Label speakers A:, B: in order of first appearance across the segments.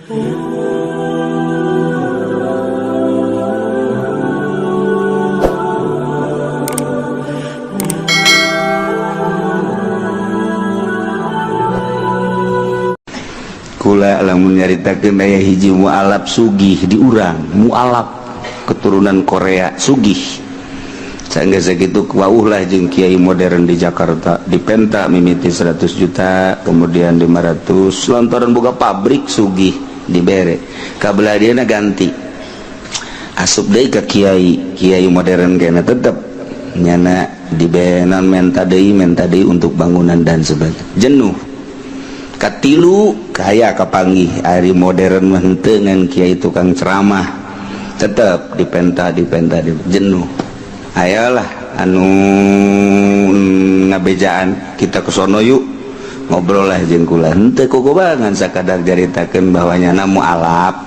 A: Kula lamun nyaritakeun aya hiji mualaf sugih di urang, mualaf keturunan Korea sugih. Sangga sakitu wauh lah jeung kiai modern di Jakarta, di Penta mimiti 100 juta, kemudian 500 lontoran boga pabrik sugih dibere. Kabelah dieuna ganti. Asup deui ka kiai modern kana tetep nyana dibenan menta deui untuk bangunan dan sebagainya. Jenuh. Katilu kaya kapanggih ari modern mah henteu ngan kiai tukang ceramah tetep dipenta jenuh. Ayolah anu ngabejaan kita kesono yuk ngobrol lah jeung kula henteu kukubangan sakadar jaritakeun bahwa nyana mualaf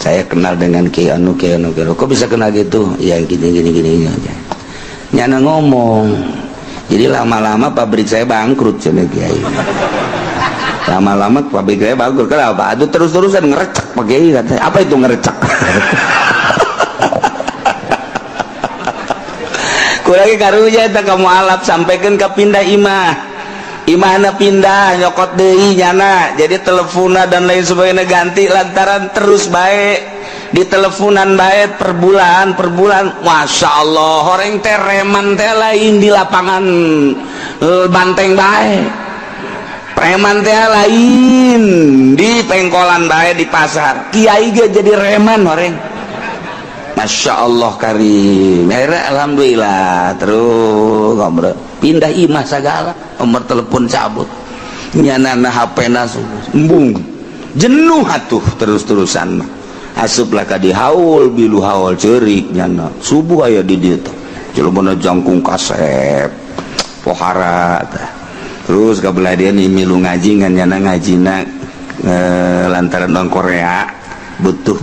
A: saya kenal dengan kiai anu kok bisa kenal gitu ya gini nyana ngomong jadi lama-lama pabrik saya bangkrut cenah kiai. Lama-lama pabrik saya bangkrut. Kenapa? Aduh terus-terusan ngerecek pakai katanya. Apa itu ngerecek? Kurang karunya eta kamu alap sampaikan ke pindah imahna pindah nyokot deui nyana. Jadi telepona dan lain sebagainya ganti lantaran terus baik di teleponan baik per bulan. Masya Allah orang teh reman teh lain di lapangan banteng baik. Preman teh lain di pengkolan bae di pasar. Kiai ge jadi reman orang. Masya Allah karim. Akhirnya alhamdulillah terus ngobrol. Pindah imah segala, nomor telepon cabut. Nyanana HP-na embung. Jenuh atuh terus-terusan mah. Asuplah ka di haul bilu haul ceurik nyana. Subuh aya di dieu teh. Jelema jangkung kasep. Pohara teh. Terus kabelah dia nih milu ngaji nyana ngajina lantaran orang Korea butuh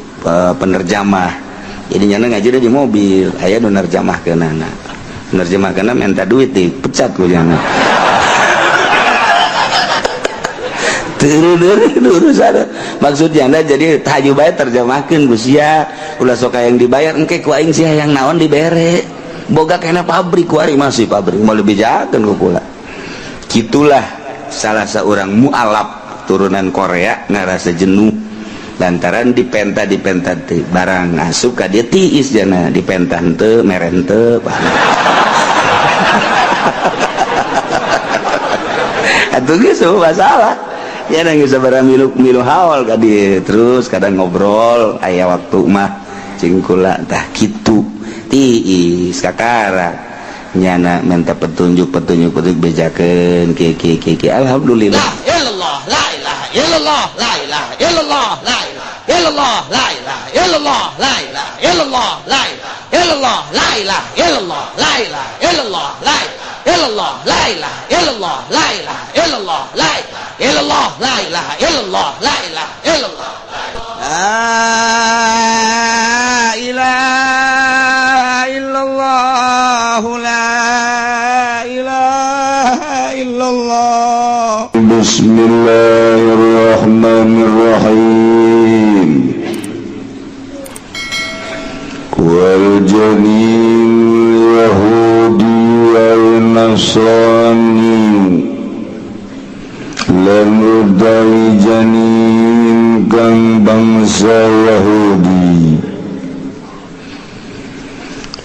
A: penerjemah. Jadi nyana ngaji di mobil, aya nu nerjemahkeunana. Nerjemahkeunna minta duit dipecat ku nyana. Urusan maksudnya jadi haju bae terjemahkeun ku sia ulah sok yang dibayar engke ku aing sia yang naon dibere. Boga kena pabrik ku ari masih pabrik mau lebih jakeun ku kula. Itulah salah seorang mualaf turunan Korea ngarasa jenuh lantaran dipenta barang asup ka dia tiis jana dipenta henteu mere henteu atuh geus masalah ya geus sabaraha milu haul ka dieu terus kadang ngobrol aya waktu mah cing kula tah kitu tiis kakara nyana minta petunjuk bejakeun ki alhamdulillah la ilaha illallah la ilaha illallah la ilaha illallah la ilaha illallah la ilaha illallah la ilaha illallah la ilaha illallah la ilaha illallah la ilaha illallah la ilaha illallah la ilaha illallah la ilaha illallah la ilaha illallah la ilaha illallah la ilaha illallah la ilaha illallah. Bismillahirrahmanirrahim. Wal janin yahudi wal nasrani lamudai janin kang bangsa Yahudi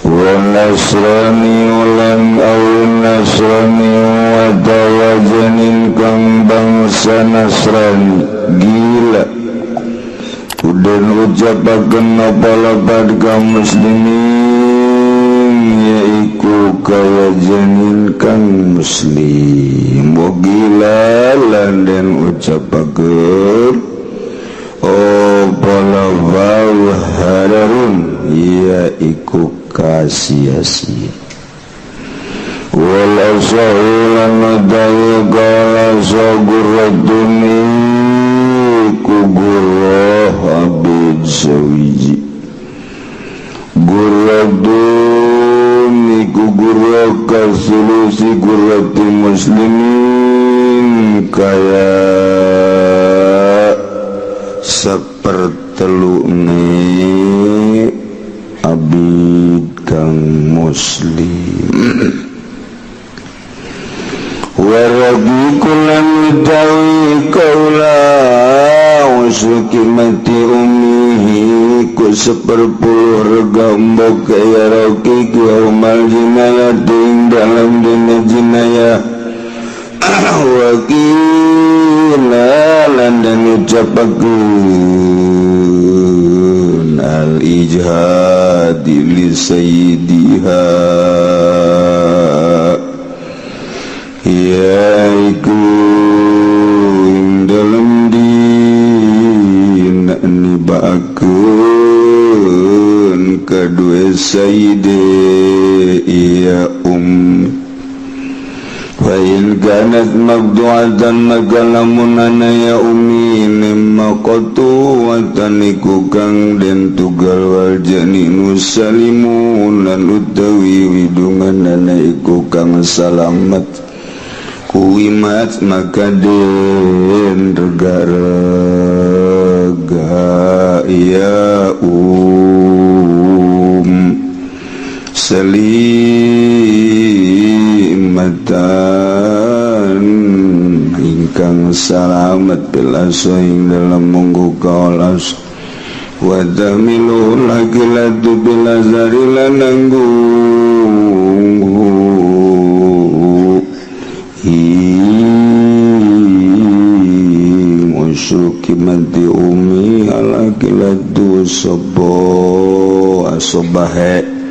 A: wal nasrani lan awin nasrani wadawa janin kang bangsa Nasrani gila dan ucapakan apa-apa kaum muslimin yaiku kaya janin kang muslim gila lan dan ucapakan apa-apa hararun yaiku kasia-sia wal asahulan nadayu kala sagurratuni kugurah abid sawiji gurratuni kugurah kasulusi gurrati muslimin kaya
B: sapertelune abid kang muslim waragi kulan dawi kaula usuki mati umihi ku seperpuluh regambok kaya roki kiaumal jinayah ding dalam dina jinayah wakilan dan ucapakeun al-ijhadi li sayyidiha yaiku dalam dina nibaakeun kedua sayyide iya Fa'il ganat magdu'atan magalamunana ya umi Nimakotu wataniku kang den tugal wal janinu salimunan utawi widunganana iku kang salamat kuimat maka den rega-rega ya salimatan ingkang salamat bilaso ing dalam munggu kaulas wa tamilu lagilatu bilazari lananggu musyuki mati umi alagilatu sobo asobahe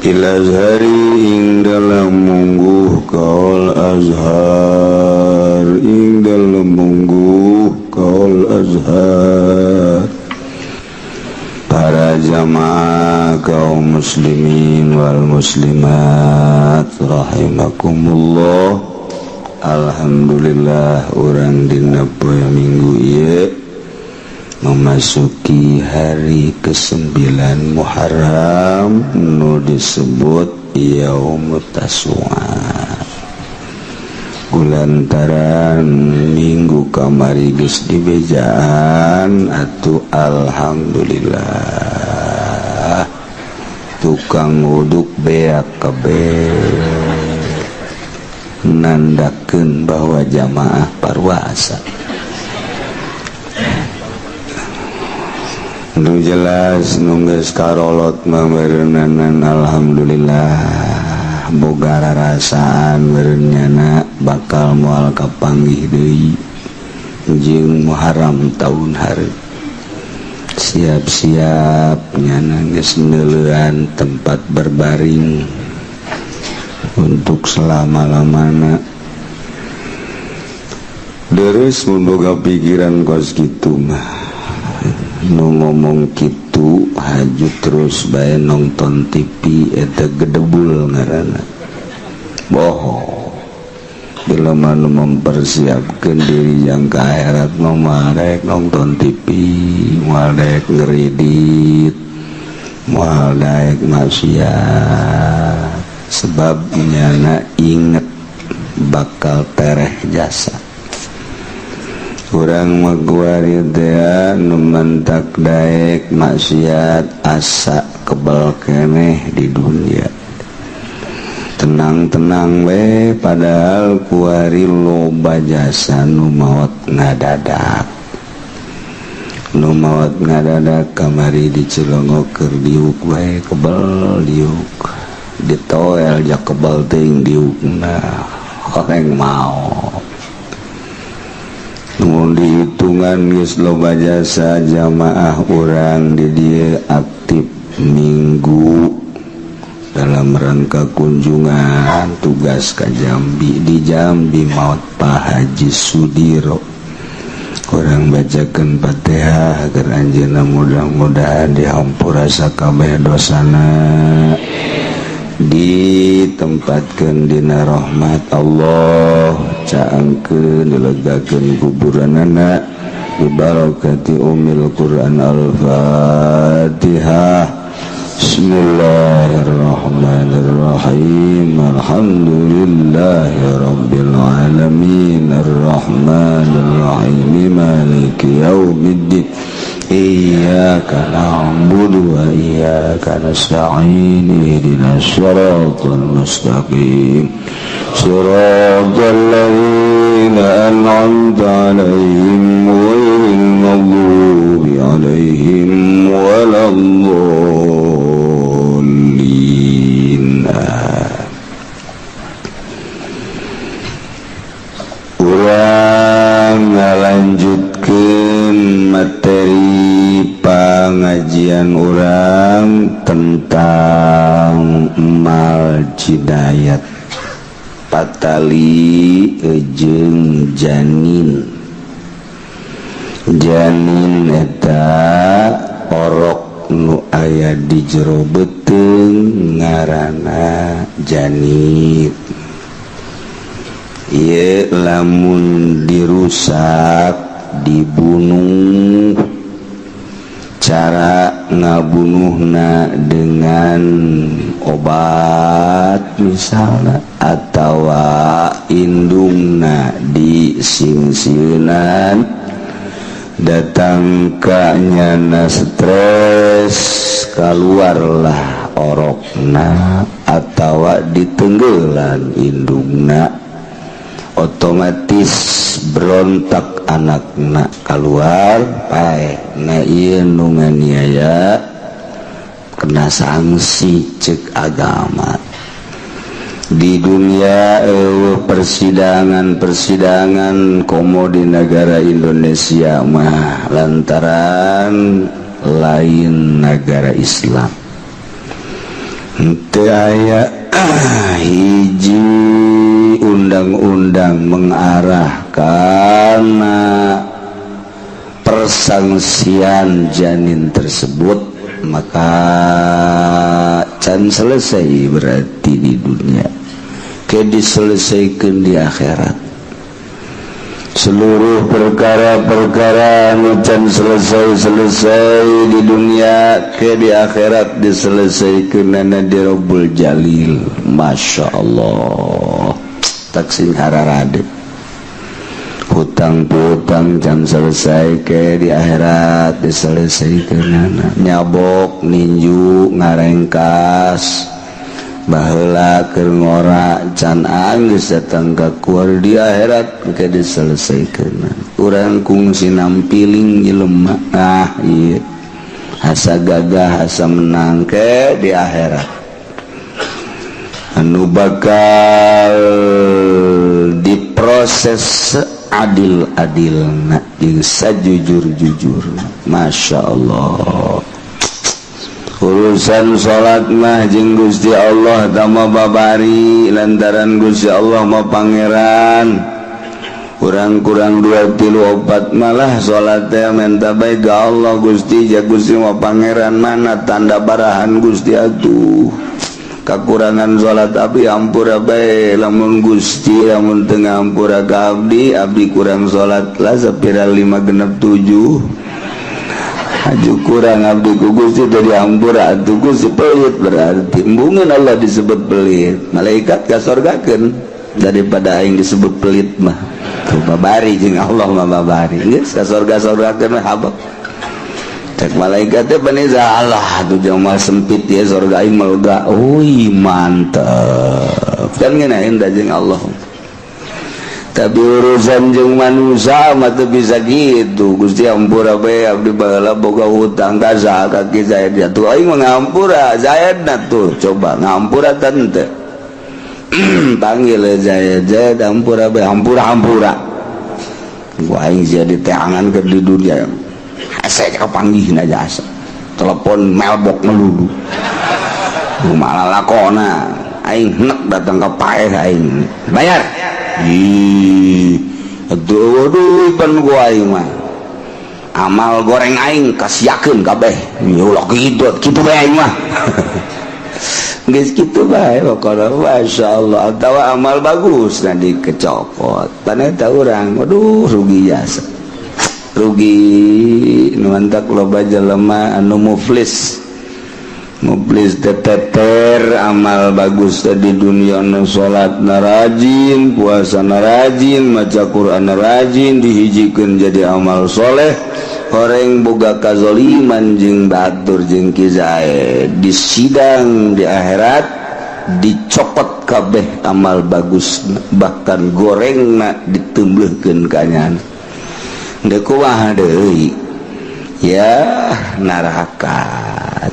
B: ilazhari ing dalam mungguh kaul azhar ing dalam mungguh kaul azhar para jamaah kaum muslimin wal muslimat rahimakumullah. Alhamdulillah urang dina poe minggu ieu memasuki hari ke-9 Muharram nu disebut Yaumut Tasu'a. Kulantaran minggu kamari geus dibejaan atuh alhamdulillah tukang uduk beak kabeh nandakeun bahwa jamaah parwasa. Nu jelas nunggeus karolot mameureunana alhamdulillah boga rarasaan meureunnyana bakal moal kapanggih deui jeung Muharram taun hareup. Siap-siap nyana geus neuleuan tempat berbaring untuk selama-lamana. Deres mun boga pikiran kos kitu mah nu ngomong kitu haju terus bae nonton TV eta gedebul ngaranna bohong. Bila mana mempersiapkan diri yang ke akhirat ngomarek nonton TV mualek ngeredit mualek maksiat sebab nyana inget bakal tereh jasa. Kurang magwari teh nu mentak daek maksiat asa kebal keneh di dunia. Tenang-tenang we padahal kuari loba jasa nu maot ngadadak. Nu maot ngadadak kamari dicelongo keur diuk we kebal diuk. Ditoel jak kebal teuing diukna horeng mau. Nuhun dihitungan geus loba jasa jamaah urang di dieu aktif minggu dalam rangka kunjungan tugas ka Jambi. Di Jambi maot Pak Haji Sudiro. Urang bacakeun Fatihah agar anjeunna mudah-mudahan dihampura sakabeh dosana, ditempatkeun dina rahmat Allah, caangkeun dilegakeun kuburanana bibarakati umil Quran Al-Fatihah. Bismillahirrahmanirrahim. Alhamdulillahirabbil alamin arrahmanirrahim maliki yaumiddin iyyaka na'budu wa iyyaka nasta'in ihdinas siratal mustaqim siratal ladzina an'amta 'alaihim ghairil maghdubi 'alaihim waladdallin. Urang ngalanjutkeun materi pangajian urang tentang mal jidayat patali jeung janin. Janin eta orok nu aya di jero beuteung ngaranna janit. Ieu lamun dirusak dibunuh, cara ngabunuhna dengan obat misalnya atau indungna disingsieunan datang ka nyana stres kaluarlah orokna atau ditenggelan indungna otomatis berontak anakna keluar pae na ieu nu nganiaya kena sanksi cek agama. Di dunia persidangan komo di negara Indonesia mah lantaran lain negara Islam teu aya hiji undang-undang mengarah karena persangsian janin tersebut, maka can selesai berarti di dunia ke diselesaikan di akhirat. Seluruh perkara-perkara anu can selesai di dunia ke di akhirat diselesaikan nana di Rabbul Jalil. Masya Allah, taksin hararade hutang-hutang can selesai ke di akhirat diselesaikan nana. Nyabok ninju ngarengkas baheula keur ngora can geus datang ka kuar di akhirat ke diselesaikan. Urang kungsi nampiling jelema ieu asa gagah asa menang ke di akhirat anu bakal diproses adil-adilna jeung sajujur-jujurna. Masya Allah, urusan salat mah jeung Gusti Allah tama babari lantaran Gusti Allah mah pangeran. Kurang-kurang 2-3-4 malah salat teh menta bae ka Allah Gusti, ja Gusti mah pangeran mana tanda barahan Gusti atuh. Kakurangan salat abdi ampura bae lamun Gusti lamun teu ngampura ka abdi, abdi kurang salat lah sapira 5 genep 7. Aju kurang abdi ku Gusti tadi ampura atuh Gusti pelit berarti embungeun Allah disebut pelit. Malaikat kasorgakeun daripada aing disebut pelit mah. Tuh babari jeung Allah mah babari. Geus kasorga-sorgakeun mah habaq. Cek malaikat teh baniza Allah atuh jeung mah sempit ya sorga aing mah udah. Oi mantep. Kan ngeunaheun da jeung Allah. Tapi urusan jeung manusia mah teu bisa gitu. Gusti ampura bae abdi baheula boga hutang ka zakat ki Zaid atuh aing mah ngampura Zaidna tuh coba ngampura teu panggil Zaid ampura bae ampura gua aing jadi teangan ke di dunia asa kapanggihna jasa telepon mailbox ngeludu malah lakona aing nek datang ke paeh aing bayar aduh pan gua aing mah amal goreng aing kasiakeun kabeh ya ulah kitu bae aing mah geus kitu bae pokona masyaallah atawa amal bagus na dikecopot paneta urang aduh rugi jasa rugi nu antak loba jelema anu muflis teteter amal bagus di dunia nu salat na rajin, puasa na rajin, maca Quran na rajin, dihijikeun jadi amal soleh horeng boga kazoliman jeung batur jeung kizae di sidang di akhirat dicopot kabeh amal bagus bahkan gorengna ditembeuhkeun ka nyana deuk kumaha deui ya neraka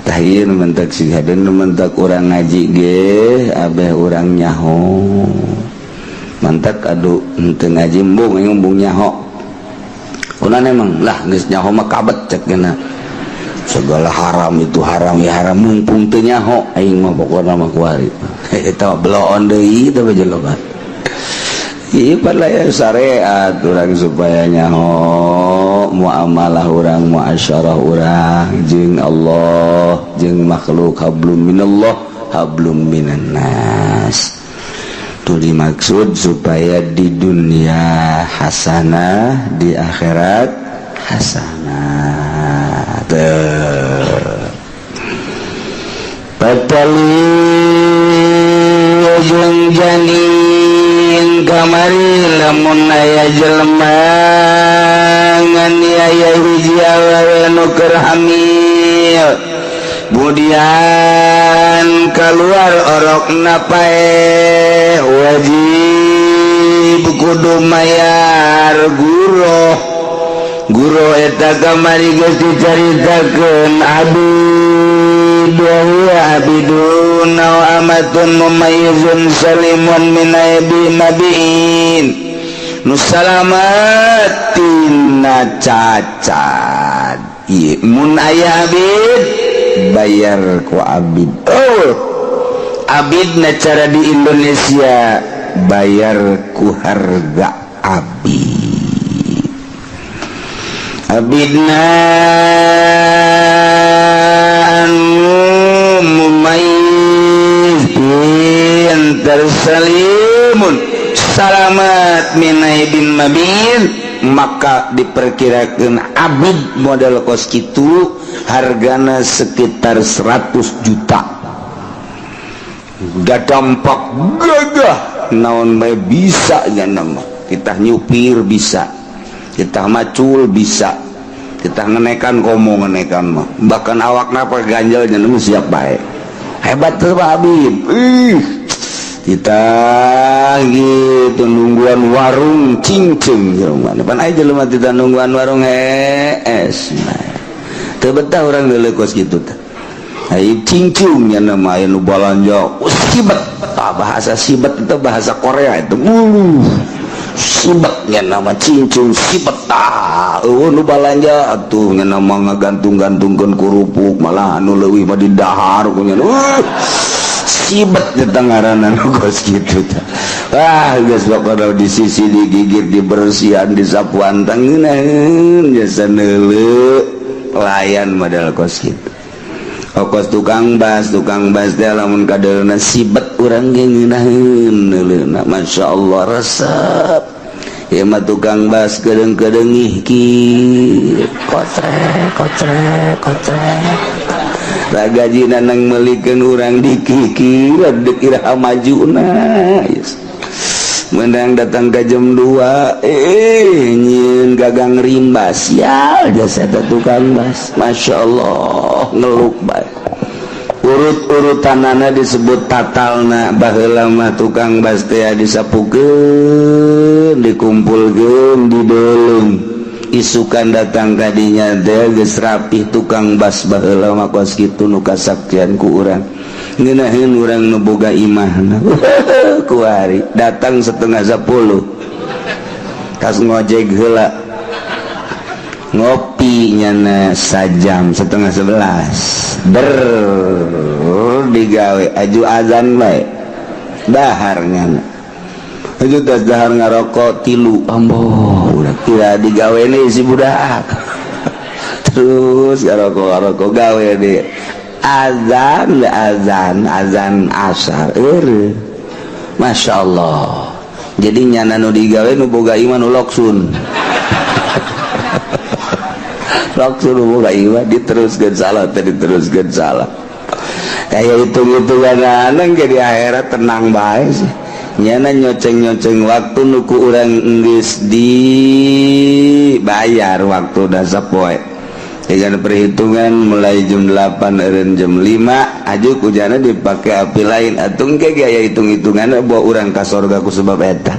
B: tah ieu mentak sigadeun mentak urang ngaji ge abeh urang nyaho mantak adu henteu ngaji embung nyaho kunaon emang lah geus nyaho mah kabet cek geuna segala haram itu haram ya haram mumpung teu nyaho aing mah pokona mah kuari eta beloon deui teh bajelogan ieu padaya syariat urang supaya nyaho muamalah urang muasyarah urang jeung Allah jeung makhluk hablum minallah hablum minan nas dimaksud supaya di dunia hasanah di akhirat hasanah patali jeung janin kamari lamun aya jelema nganiaya hiji awewe nu keur hamil kemudian keluar orokna pae wajib kudu mayar guru eta kamari geus dicaritakeun abid wa abidun wa amatun mumayyizun salimun min aibi nabiin nu salamat tina cacat ieu mun aya abid bayar ku abid abidna cara di Indonesia bayar ku harga abidna anu mumayyiz antar salimun salamat min aibin mabin maka diperkirakan abid model kos kitu hargana sekitar 100 juta udah dampak gagah naon bae bisa nya nama kita nyupir bisa kita macul bisa kita ngenekan komo ngenekan mah bahkan awakna perganjal nya nama siap bae hebat tuh Pak Habib kita gitu nungguan warung cincin pan aja jelema kita nungguan warung es teu betah urang deuleu kos kitu teh ai cincin nya nama aya nu balanja sibet bahasa sibet itu bahasa Korea itu sibet nya nama cincin sibet nu balanja atuh nya nama ngagantung-gantungkeun kurupuk malah anu leuwih mah di dahar nya sibet ngaranna kos kitu teh geus pokona di sisi digigit dibersihan disapuan tangeun jasa neuleuh pelayan model kos kitu kos tukang bas teh lamun kadeulna sibet urang ge ngeunaheun neuleuhna masyaallah resep ieu mah tukang bas kedeung-kedeung ki kotrek ragajina nang melikeun urang dikiki deuk iraha majuna menang datang ke jam 2 nyieun gagang rimbas ya jasa tukang bas masyaallah ngeluk bae urut-urutanana disebut tatalna baheula mah tukang bas teh disapukeun dikumpulkeun dideulung isukan datang kadinya teh geus rapih tukang bas baheula mah kos kitu nu kasaktian ku urang ngeunaheun urang nu boga imahna kuari datang 9:30 tas ngojek heula ngopi nyana sajam 10:30 digawe aju azan bae dahar nyana aju tas dahar ngarokok 3 amboh udah kira digawe nih si budak terus ngarokok gawe deh azan asar Masya Allah jadi nyana nu digawe nu boga iman nu loksun loksun nu boga iman diteruskeun salah kayak hitung-hitungan anang ke di akhirat tenang bae sih nyana nyoceng waktu nuku urang geus dibayar waktu dasa poe dengan perhitungan mulai jam 8 eureun jam 5 ajuk ujana dipakai api lain atung ge aya hitung-hitungan bawa urang ka sorga ku sebab eta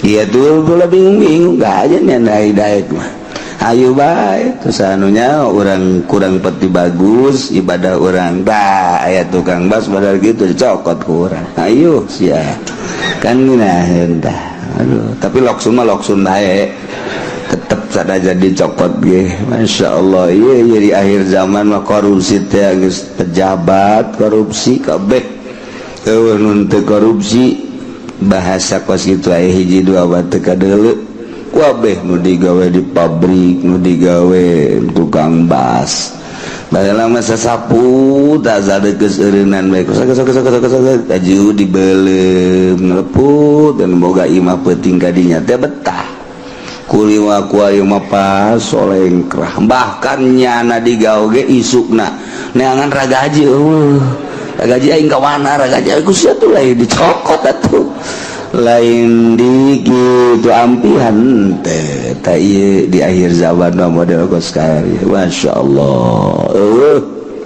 B: ieu tuh pula bingung-bingung ka aja nya daek mah ayo bae terus anunya urang kurang peti bagus ibadah urang da aya tukang bas padahal gitu dicokot ku urang ayo sia kan nah entah aduh tapi loksun mah loksun bae tetep sada jadi cokot ge Masya Allah iya di akhir zaman mah korupsi teh geus pejabat korupsi kabeh eueuh nun teu korupsi bahasa kos kitu aya hiji dua batu kadeuleu kabeh nu digawe di pabrik nu digawe tukang bas baheula mah sasapu tak sadeukes eureunan bae sok aju dibeleum ngeleput dan boga imah peuting kadinya teh betah kuliwa ku ayeuna mah pas solengkrah bahkan nyana digawe ge isukna neangan ragaji ragaji aing ka mana ragaji ku sia tuh lain dicokot atuh lain di kitu ampihan teh ta ieu di akhir zaman model kos kari masyaallah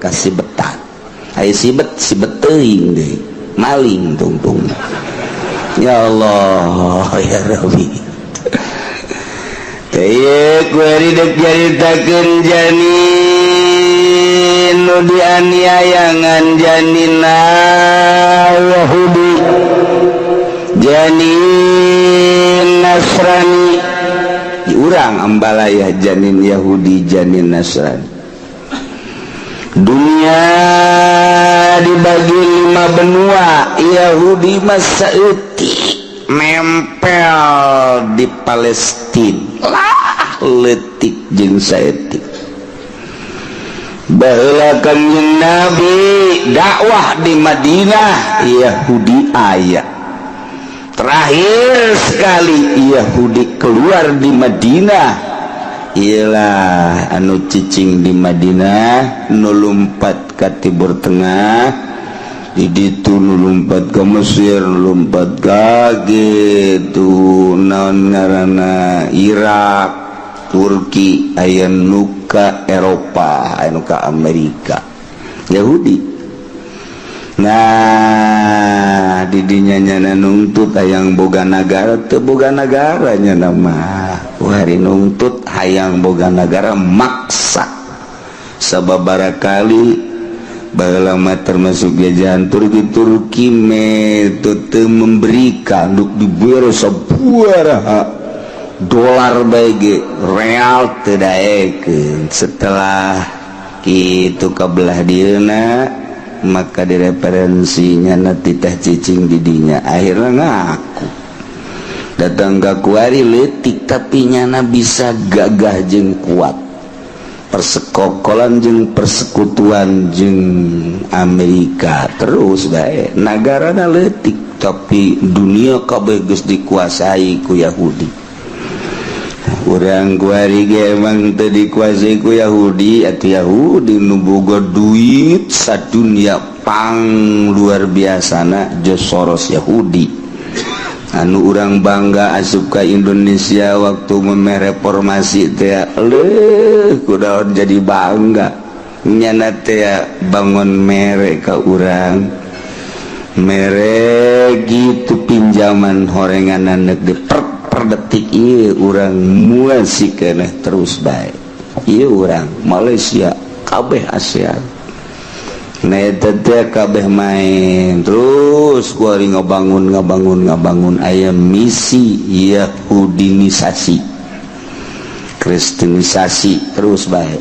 B: kasih betah aya sibet teuing deui maling tungtung ya Allah ya Rabbi teh kuari dek jaritakeun janin nu dianiayangan janina Yahudi janin Nasrani urang ambalaya janin Yahudi janin Nasrani dunia dibagi 5 benua Yahudi masa eutik nempel di Palestina lah letik jeung saeutik baheula kanjeng Nabi dakwah di Madinah Yahudi aya terakhir sekali Yahudi keluar di Madinah ialah anu cicing di Madinah nu lumpat ka Timur Tengah di ditu nu lumpat ka Mesir nu lumpat ka gitu naon ngaranna Irak Turki aya nu ka Eropa aya nu ka Amerika Yahudi nah didinya nyana nuntut hayang boga negara teu boga nagaranya nama hari nuntut hayang boga negara maksa sababaraha kali baheula mah termasuk jajahan Turki teu memberikan duk dibere sabaraha dolar bae ge real teu daekeun setelah kitu kabelah dieuna maka direferensinya nanti teh cicing didinya akhirnya ngaku datang ke kuari letik tapi nyana bisa gagah jeung kuat persekokolan jeung persekutuan jeung Amerika terus bae nagarana letik tapi dunia kabeh geus dikuasai ku Yahudi urang kuari ge emang teu dikuasai ku Yahudi atuh Yahudi nu boga duit sadunya pang luar biasana George Soros Yahudi anu urang bangga asup ka Indonesia waktu memeh reformasi teh kudaon jadi bangga nyana teh bangun mere ka urang mere gitu pinjaman horenganan neuk per detik ieu urang mual sikeneh terus bae ieu urang Malaysia kabeh ASEAN nah eta teh kabeh main terus kuari ngabangun aya misi Yahudinisasi Kristenisasi terus bae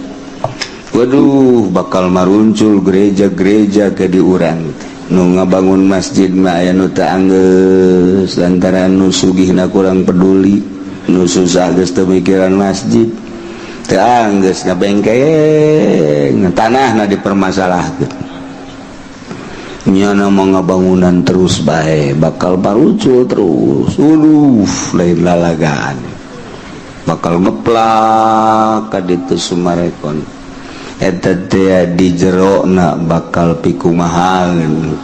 B: waduh bakal maruncul gereja-gereja ke di urang nu ngabangun masjid mah aya nu teu anggeus lantaran nu sugihna kurang peduli nu susah geus teu mikiran masjid teu anggeus ngabengkeng tanahna dipermasalahkeun nyana mah ngabangunan terus bae bakal parucul terus lain lalagaan bakal ngeplak ka ditu Sumarekon eta teh di jerona bakal pikumahaeun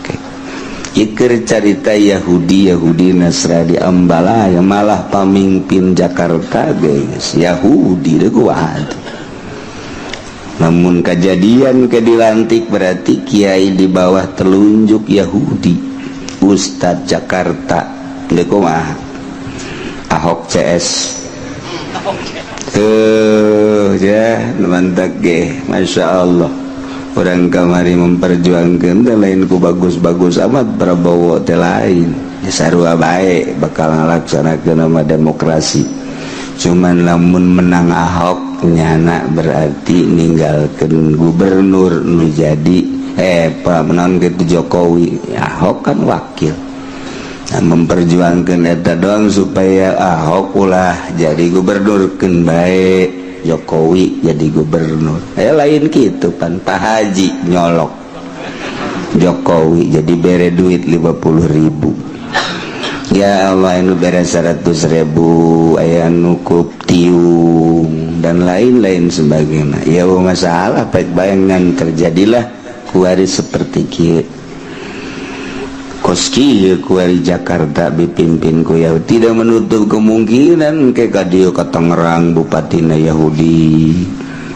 B: ikeur carita Yahudi Nasrani ambalaya malah pamimpin Jakarta guys Yahudi deui kuat namun kejadian ke dilantik berarti kiai di bawah telunjuk Yahudi. Ustadz Jakarta kumaha Ahok CS ya mantap ge, Masya Allah. Orang kamari memperjuangkan teh lain ku bagus-bagus amat, Prabowo teh lain ya sarua bae bakal ngalaksanakeun nama demokrasi. Cuman lamun menang Ahok nyana berarti ninggalkeun gubernur nu jadi menang gitu Jokowi. Ahok kan wakil. Nah, memperjuangkan eta doang supaya Ahok ulah jadi gubernur keun bae Jokowi jadi gubernur. Lain gitu pan Pak Haji nyolok Jokowi jadi bere duit 50.000. Ya Allah anu bere 100.000 aya nukup tiung dan lain-lain sebagainya. Ya masalah baik bayangan terjadilah kuari seperti kieu. Koski kuari Jakarta dipimpin ku Yahudi, tidak menutup kemungkinan ke kadieu ka Tangerang bupatina Yahudi,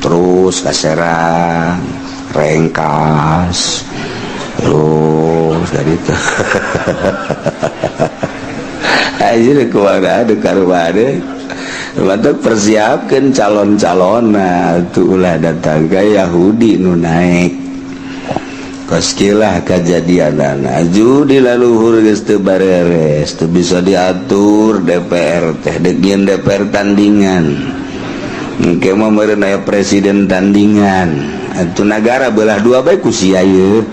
B: terus ka Serang, Rengkas, terus dari itu. Aja kumaha ada karuade. Matak persiapkan calon-calon tuh ulah datang ke Yahudi nu naik. Koskilah kejadian aju di laluhur geus teu bareres, teu bisa diatur DPR teh degieun DPR tandingan. Engke mah meureun aya presiden tandingan. Atuh negara belah dua bae ku sia ieu.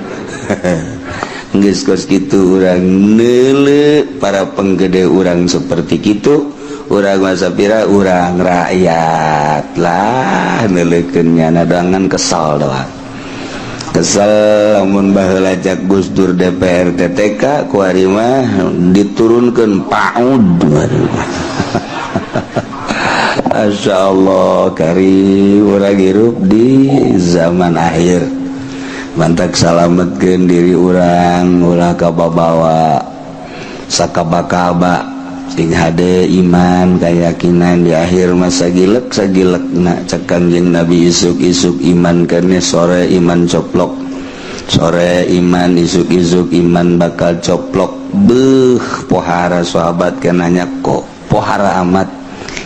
B: Geus kos kitu urang neuleuh para penggede urang seperti kitu. Urang mah sapira urang rakyat lah neuleukeun nyana dangan kesal doang. Kesal lamun baheula cak Gus Dur DPR TTK kuari mah diturunkeun PAUD. Masya Allah kari urang hirup di zaman akhir. Mantak salametkeun diri urang ulah kababawa sakaba-kaba sing hade iman keyakinan di akhir masa sagilek cek Kangjeng Nabi isuk-isuk iman kene sore iman coplok, sore iman isuk-isuk iman bakal coplok. Pohara sahabat kenanya kok pohara amat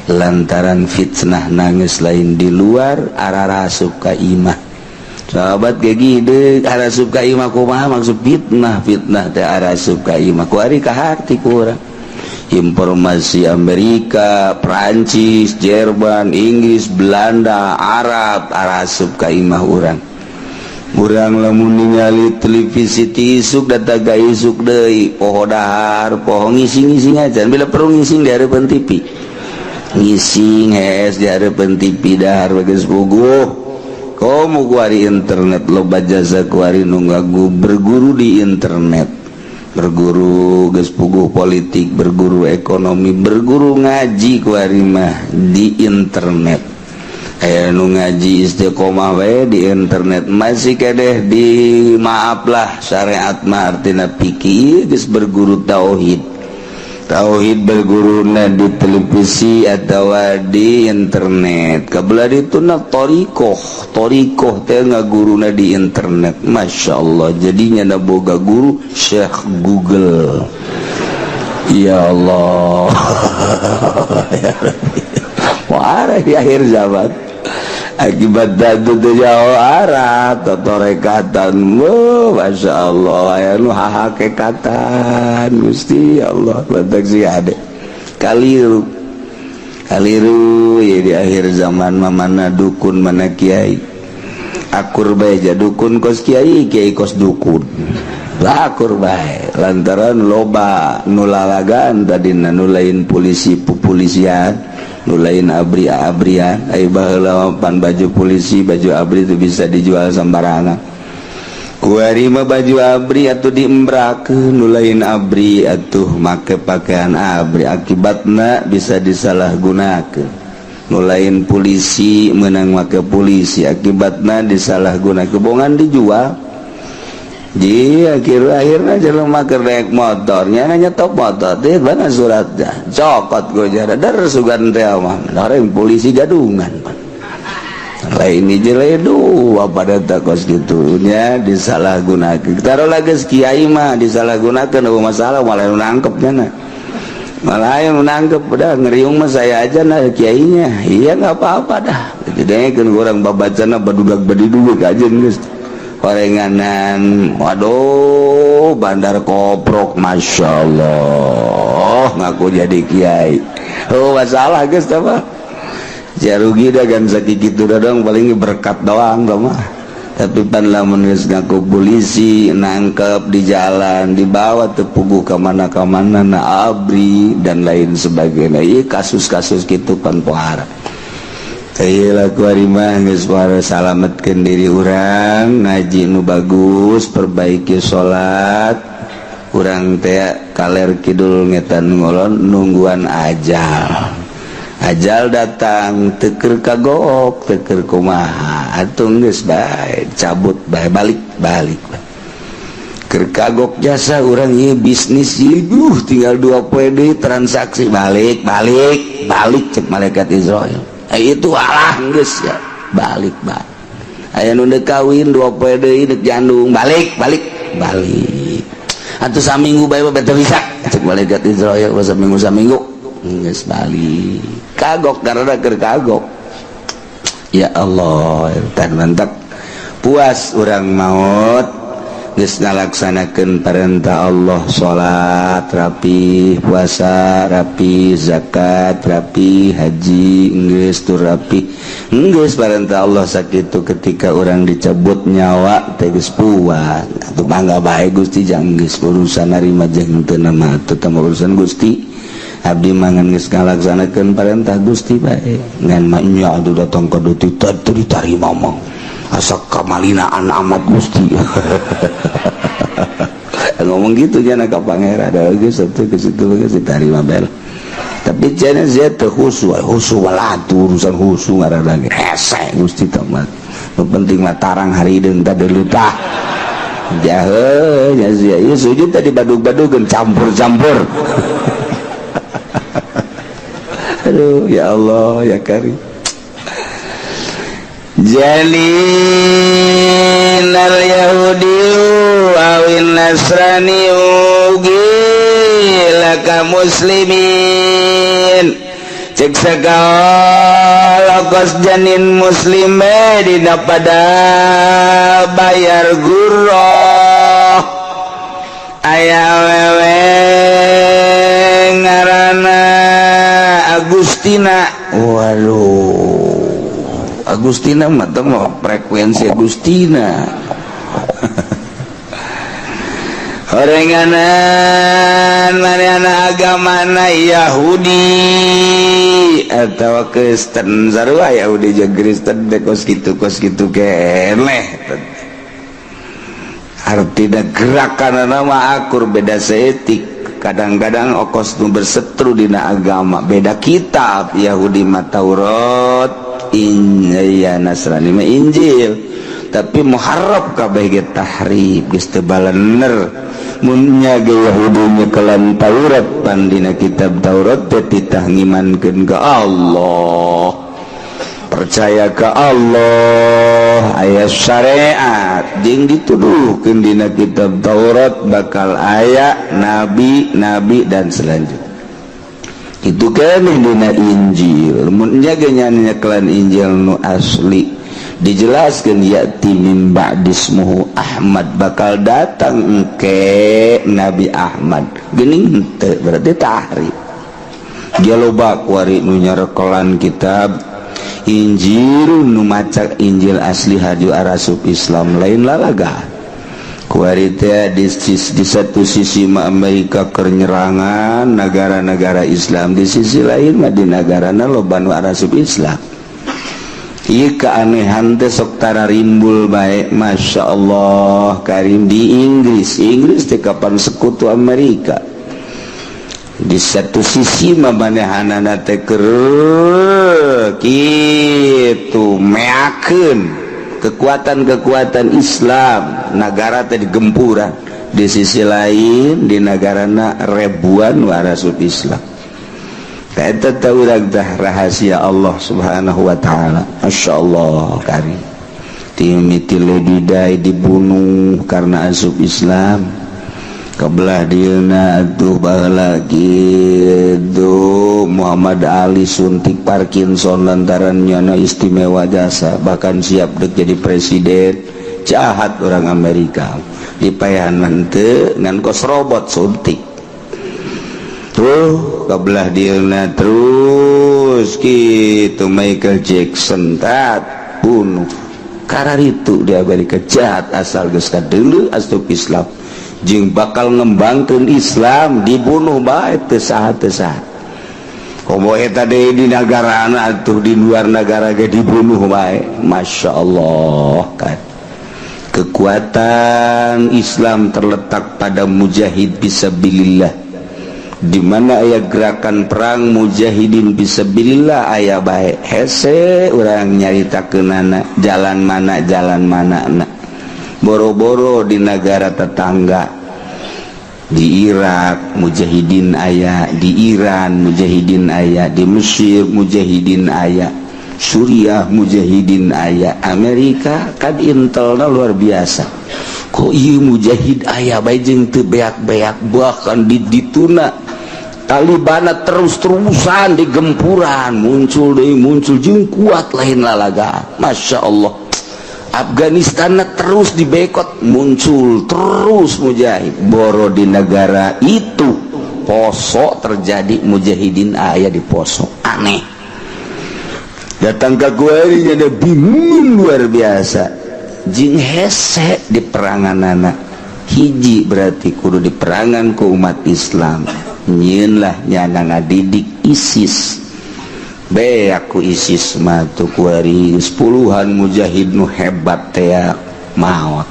B: lantaran fitnah nangis lain di luar ararasup ka imah. Sahabat kayak gede arasup ka imah kumaha maksud fitnah teh arasup ka imah ku ari ka hati ku urang. Informasi Amerika, Prancis, Jerman, Inggris, Belanda, Arab arasup ka imah urang. Urang lamun ningali televisi tisuk data ga isuk deui poho dahar, poho ngising-ngising acan bila perlu ngising di hareupeun TV. Ngising hees di hareupeun TV dahar bageus puguh. Komo kuari internet loba jasa kuari nu ngagu berguru di internet. Berguru geus puguh politik, berguru ekonomi, berguru ngaji kuari mah di internet. Aya nu ngaji istiqomah wae di internet masih kedeh di maaf lah syariat mah artina fikih geus berguru tauhid. Tauhid berguruna di televisi atau di internet. Kabelah dituna torikoh teh ngaguruna di internet. Masya Allah jadinya naboga guru Syekh Google. Ya Allah. Wah di akhir zaman akibat dadu teh jauh arah totorekatan. Masya Allah aya nu hahakekatan Gusti Allah batak si ade kaliru ya di akhir zaman mana dukun mana kiai akur bae ja dukun kos kiai kos dukun lah akur bae lantaran loba nulalagan tadina nulain polisi pupolisian nulain abrian ai baheula pan baju polisi baju abri itu bisa dijual sembarangan. Kuari mah baju abri atuh diembrakeun nulain abri atuh make pakaian abri akibatna bisa disalahgunakeun. Nulain polisi meunang make polisi akibatna disalahgunakeun bongan dijual. Ji akhirna jelema keur naik motornya nanya top motor teh mana suratnya cokot gojara dar sugan teh mah lareng polisi gadungan lain jeledu apa data kos gitunya disalahgunakan taruh lagi kiai mah disalahgunakan ada masalah malah nangkepnya nah malah yang menangkep udah ngeriung mah saya aja nah kiainya iya nggak apa-apa dah jadi kan orang babacana badudak badiduguk aja guys korenganan waduh bandar koprok masya Allah ngaku jadi kiai oh masalah guys apa jarugi dah kan sakit gitu dah dong paling berkat doang dong mah tapi pan lamun geus ngaku polisi nangkep di jalan dibawa tepugu ke mana na abri dan lain sebagainya ieu kasus-kasus kitu pan pohara teu laku ari mah geus pohara salametkeun diri urang ngaji nu bagus perbaiki salat urang teh kaler kidul ngetan ngolon nungguan ajal datang teker kagok teker kumaha atung geus bae cabut bae balik keur kagok jasa urang ieu bisnis ieu tinggal 2 poe deui transaksi balik cek malaikat Israil itu alah geus ya balik aya nu deuk kawin 2 poe deui deuk jandung balik atuh saminggu bae bete bisa cek malaikat Israil saminggu geus balik kagok karena kagok ya Allah tan mantap puas orang maut geus ngalaksanakeun perintah Allah salat rapi puasa rapi zakat rapi haji geus tur rapi geus perintah Allah sakitu ketika orang dicabut nyawa teh geus puas atuh mangga bae Gusti jang geus urusan narima jeung teu nama atuh teh urusan Gusti abdi mangan geus ngalaksanakeun perintah Gusti bae ngan mah nya atuh datang ka duti teu ditarima mah asa kamalinaan amat Gusti ngomong gitu nya ka pangeran da geus atuh ke situ geus ditarima bae tapi cenah zat teu khusyuk walatu urusan khusyuk ngaranna ge hese Gusti teh mah nu penting mah tarang harideung teh deuleu tah jahe nya sia ieu sujud teh dibadug-badugkeun campur-campur aduh ya Allah ya Karim jalinal yahudi awin nasrani laka muslimin cek segala kos janin muslim dina pada bayar gurroh aya wewe ngarana Agustina waduh Agustina mah frekuensi Agustina horenganan manehna agamana Yahudi atau Kristen sarua Yahudi jeung Kristen teh kos kitu keneh artina gerakanana mah akur beda seetik kadang-kadang okos nu bersetru dina agama beda kitab Yahudi mah Taurat ya Nasrani mah Injil tapi muharrab kabeh ge tahrif geus teu balener mun nya ge Yahudi nya kelan Taurat pan dina kitab Taurat teh titah ngimankeun ka Allah percaya ka Allah aya syariat jeung dituduhkeun dina kitab Taurat bakal aya nabi dan selanjutnya itu keneh dina Injil mun nya ge nya kelan Injil nu asli dijelaskan ya'ti min ba'dismuhu Ahmad bakal datang engke Nabi Ahmad geuning teu berarti tahrif geloba kuari nu nyarekolan kitab Injil nu maca Injil asli haju arasup Islam lain lalaga kuari teh di satu sisi mah Amerika keur nyerangan negara-negara Islam di sisi lain mah di negarana loba nu arasup Islam ieu keanehan teh sok tara rimbul bae Masya Allah Karim di Inggris teh kapan sekutu Amerika di satu sisi mah manehanana teh keur kitu meakeun kekuatan Islam negara teh digempuran di sisi lain di negarana ribuan warasut Islam eta teh urang teh rahasia Allah Subhanahu wa taala. Masyaallah karim. Timiti lebidai dibunuh karena asup Islam. Kebelah dieuna atuh baheula kitu Muhammad Ali suntik Parkinson lantaran nyana istimewa jasa, bahkan siap dek jadi presiden. Jahat orang Amerika dipayahan teu ngan kos robot suntik. Kebelah dieuna terus kitu Michael Jackson tat bunuh. Karena itu di Amerika jahat asal geus kadeuleu asup Islam jeung bakal ngembangkeun Islam dibunuh bae teu saha. Komo eta deui di nagarana atuh di luar negara ge dibunuh bae. Masyaallah kan. Kekuatan Islam terletak pada mujahid fisabilillah. Di mana aya gerakan perang mujahidin fisabilillah aya bae hese urang nyaritakeunana jalan mana na. Boro-boro di negara tetangga, di Irak mujahidin aya, di Iran mujahidin aya, di Mesir mujahidin aya, Suriah mujahidin aya, Amerika kan intelna luar biasa. Kok ieu mujahid aya bae jeung teu beak-beak, bahkan dituna Talibana terus-terusan digempuran, muncul deui muncul jeung kuat lain lalaga. Masya Allah. Afghanistan terus dibekot, muncul terus mujahid. Boro di negara itu poso terjadi mujahidin aya di poso. Aneh. Datang ke kuari ada bingung luar biasa. Jing hese di peranganana. Hiji berarti kudu di perangan ku umat Islam. Nyeun lah nyana ngadidik ISIS. Be aku ISIS mah tu kuari puluhan mujahid nu hebat teh maot.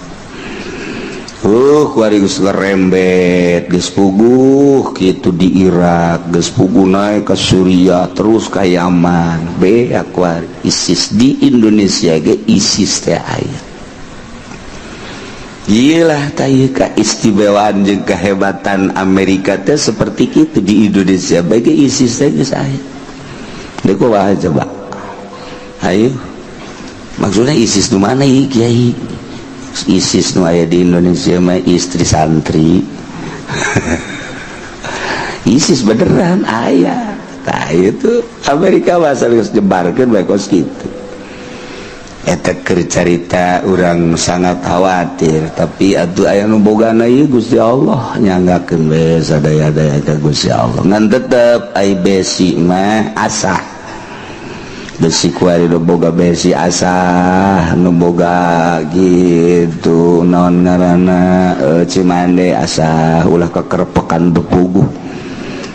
B: Kuari geus ngerembet, geus puguh kitu di Irak, geus puguh naik ke Suriah, terus ka Yaman. Be aku ISIS di Indonesia ge ISIS teh aya. Iyalah tanya keistimewaan jeung kehebatan Amerika teh seperti itu di Indonesia bagi ISIS teh geus aya. Deku wah coba. Ayo. Maksudnya ISIS nu mana ieu Kiai? ISIS nu aya di Indonesia mah istri santri. ISIS beneran aya. Tah itu Amerika asal geus jebarkeun bae kos kitu. Eta keur carita urang sangat khawatir, tapi atuh aya nu bogana ieu Gusti Allah nyanggakeun we sadaya-daya ka Gusti Allah. Ngan tetep ai besi mah asah. Besi kuari nu boga besi asah, nu boga gitu naon ngaranna cimande asah ulah kekerpekan bepuguh.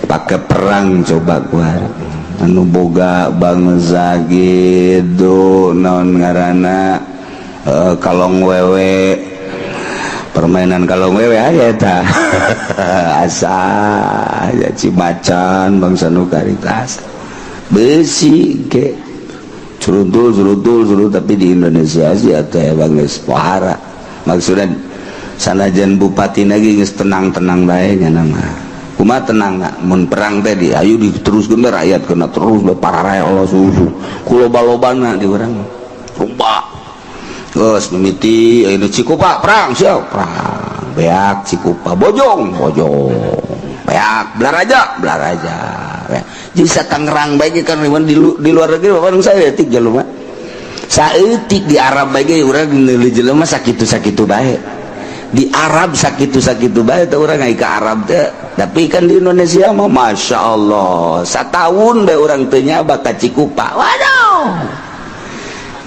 B: Pake perang coba kuari. Anu boga bangsa gitu naon ngaranna kalong wewe, permainan kalong wewe aya eta. Asa ya cimacan bangsa nu karitas besi ke curutul tapi di Indonesia sih atuh bang geus pohara. Maksudna sanajan bupati lagi geus tenang-tenang bae nya nama kumaha tenang nak mun perang teh di ayo diteruskeun rakyat kena terus pararaya Allah susu kuloba-lobana di urang loba geus mimiti aya Cikupa perang siap perang beak Cikupa bojong beak Blaraja jadi Tangerang bae kan di luar negeri bapak saya etik jelema saeutik di Arab bae urang neuli jelema sakitu-sakitu bae di Arab sakitu-sakitu bae teh urang ngai ka Arab teh. Tapi kan di Indonesia mah Masya Allah satahun deh orang tanya baka Cikupa. Waduh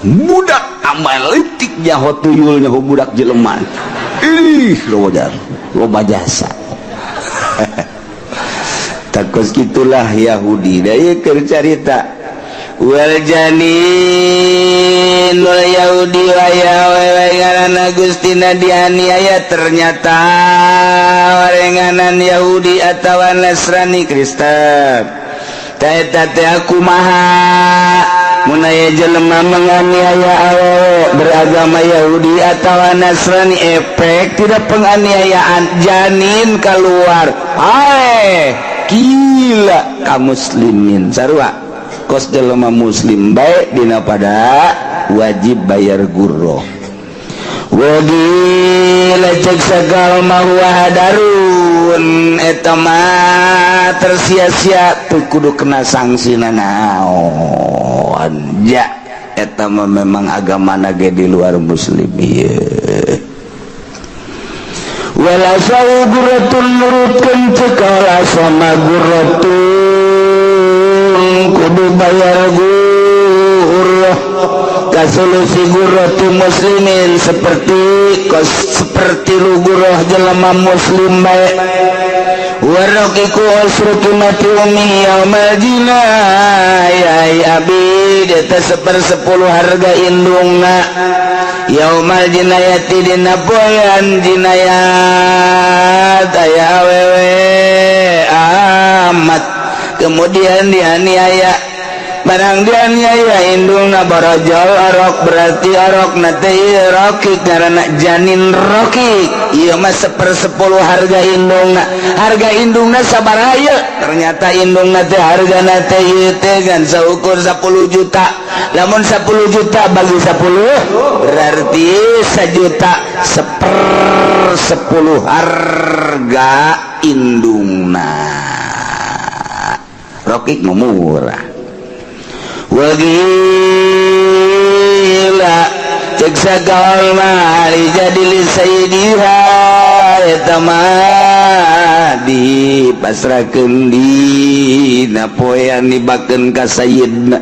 B: budak amal litiknya hotuyulnya budak jeleman ih loba jasa. Takos gitulah Yahudi daya kercarita wal janin wal Yahudi wa yawewe ngaranna Gustina dianiaya ternyata warenganan Yahudi atawa Nasrani Kristen taeta teh kumaha mun aya jelema menganiaya awewe beragama Yahudi atawa Nasrani efek tidak penganiayaan janin keluar kila ka muslimin sarua kos jelema muslim bae dina pada wajib bayar gurroh wagila cek sagal mahwa hadarun eta mah tersia-sia teu kudu kena sanksina naon ja eta mah memang agamana ge di luar muslim ieu wala sauguratun nurutkeun cekala sama guratun kudu bayar gurroh kasolusi gurratu muslimin seperti lu gurroh jelema muslim bae waraqiku asruki mati umi yaumal jinayai abid eta 1/10 harga indungna yaumal jinayati dina poean jinayat aya awewe amat kemudian dianiaya barang dianiaya indungna barajal arok berarti arok nate rokik karena janin rokik iya mah 1/10 harga indungna sabaraha ieu ternyata indungna teh harga nate ieu teh kan saukur 10 juta lamun 10 juta bagi 10 berarti 1 juta 1/10 harga indungna rokik murah wagila cek sagal mari jadi li sayyidiha eta mah dipasrahkeun dina poean nibakeun ka sayyidna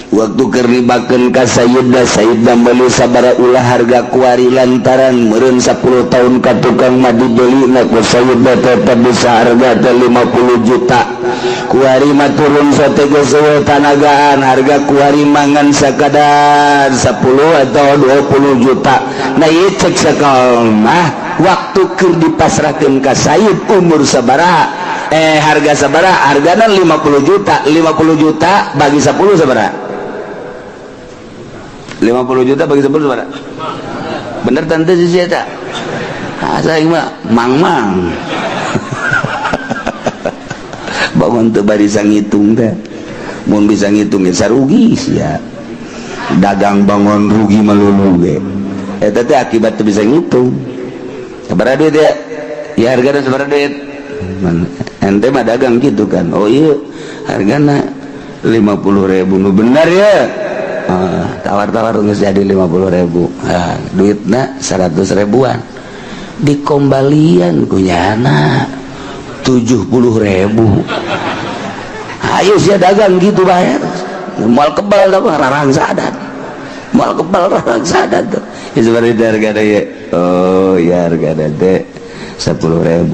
B: waktu keur nibakeun ka sayyidna meuli sabaraha ulah harga kuari lantaran meureun 10 tahun ka tukang mah dibelina ku sayyidna tetep bisa harga 50 juta kuari mah turun sote geus tanagaan harga kuari mangan sakadar 10 atau 20 juta nah ieu cek sakal mah waktu keur dipasrahkeun ka sayyid umur sabaraha harga sabaraha hargana 50 juta bagi 10 sabaraha 50 juta bagi 10 sabaraha bener tante sih eta asa ieu mah mang bangun teu bisa ngitung teh mun bisa ngitung ge sarugi sia dagang bangun rugi melulu ge eta teh akibat teu bisa ngitung sabaraha duit ya hargana sabaraha duit ente mah dagang gitu kan oh iya hargana 50.000 nu bener ya tawar-tawar geus jadi 50.000 duitna 100 ribuan dikombalian kunyana 70.000 ayo sia dagang gitu bayar mal kebal apa rarang sadat mal kebal rarang sadat tuh ya seperti harga daya oh ya harga daya 10.000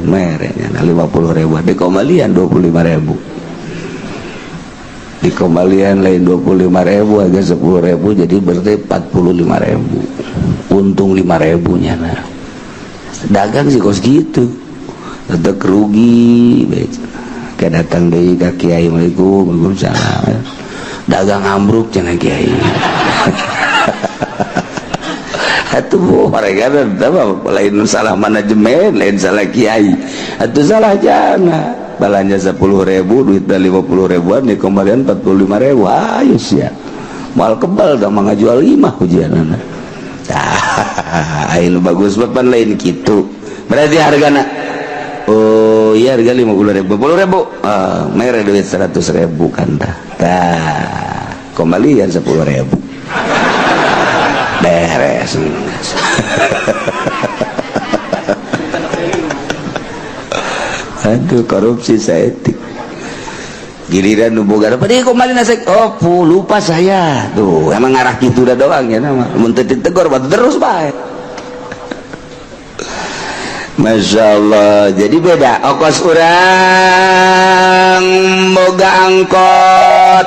B: mereknya 50.000 dikembalian 25.000 dikembalian lain 25.000 harga 10.000 jadi berarti 45.000 untung 5.000 nya nah dagang sih kos gitu tetap rugi kayak datang dari ke kiai waalaikumsalam dagang ambruk cenah kiai atuh mereka apa lain salah manajemen lain salah kiai atuh salah jana balanja 10.000 duit 50.000an dikembalian 45.000 ayo sia mal kebal dah mangajual 5 hujanana ayo bagus bapan lain gitu berarti hargana oh iya harga 50.000 merek duit 100.000 kan dah kembalian 10.000 beres aduh korupsi saetik giliran nu boga apa deh kembali nasek oh lupa saya tuh emang ngarah gitu udah doang ya nama mun teu ditegor batu terus bae Masya Allah jadi beda ongkos urang boga angkot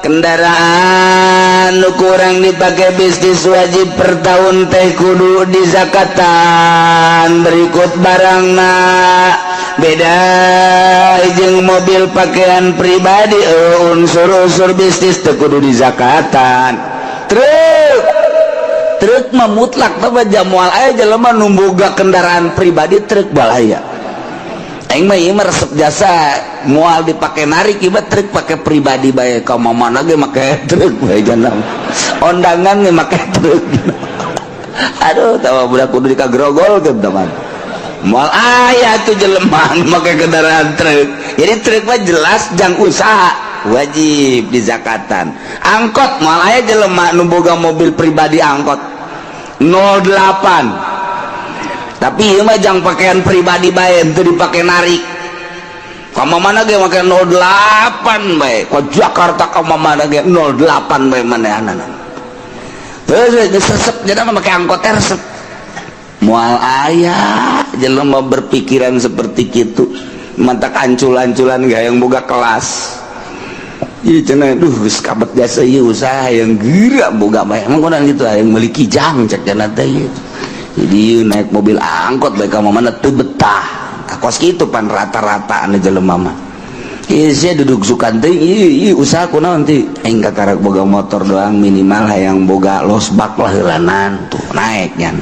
B: kendaraan nu kurang dipakai bisnis wajib per tahun teh kudu di zakatan berikut barangna beda jeung mobil pakaian pribadi unsur-unsur bisnis teh kudu di zakatan truk mah mutlak tapi jamual aya jelema nu boga kendaraan pribadi truk balaya
A: aing mah ieu mah resep jasa moal dipake narik ieu truk pake pribadi bae ka mamana ge make truk bae jangan ondangan ge make truk aduh tawa budak kudu dikagrogolkeun teman moal aya tuh jelema make kendaraan truk jadi truk mah jelas jang usaha wajib dizakatan angkot moal aya jelema nu boga mobil pribadi angkot 08 tapi ieu mah jang pakaian pribadi bae teu dipake narik ka mamana ge make 08 bae ka Jakarta ka mamana ge 08 bae manehanana teu resep jadi make angkot teh resep moal aya jelema berpikiran seperti kitu mantak ancul-anculan gayang boga kelas ieu cenah duh geus kabet jasa ieu usaha yang geura boga bae emang kunaon kitu hayang meuli kijang cek cenah teh jadi naik mobil angkot baik kamu mana tuh betah kos gitu pan rata-rata anu jelema mah ieu sia duduk sukan teh ieu usaha kunaon teh aing kakarak boga motor doang minimal hayang boga losbak lah heulanan tuh naiknya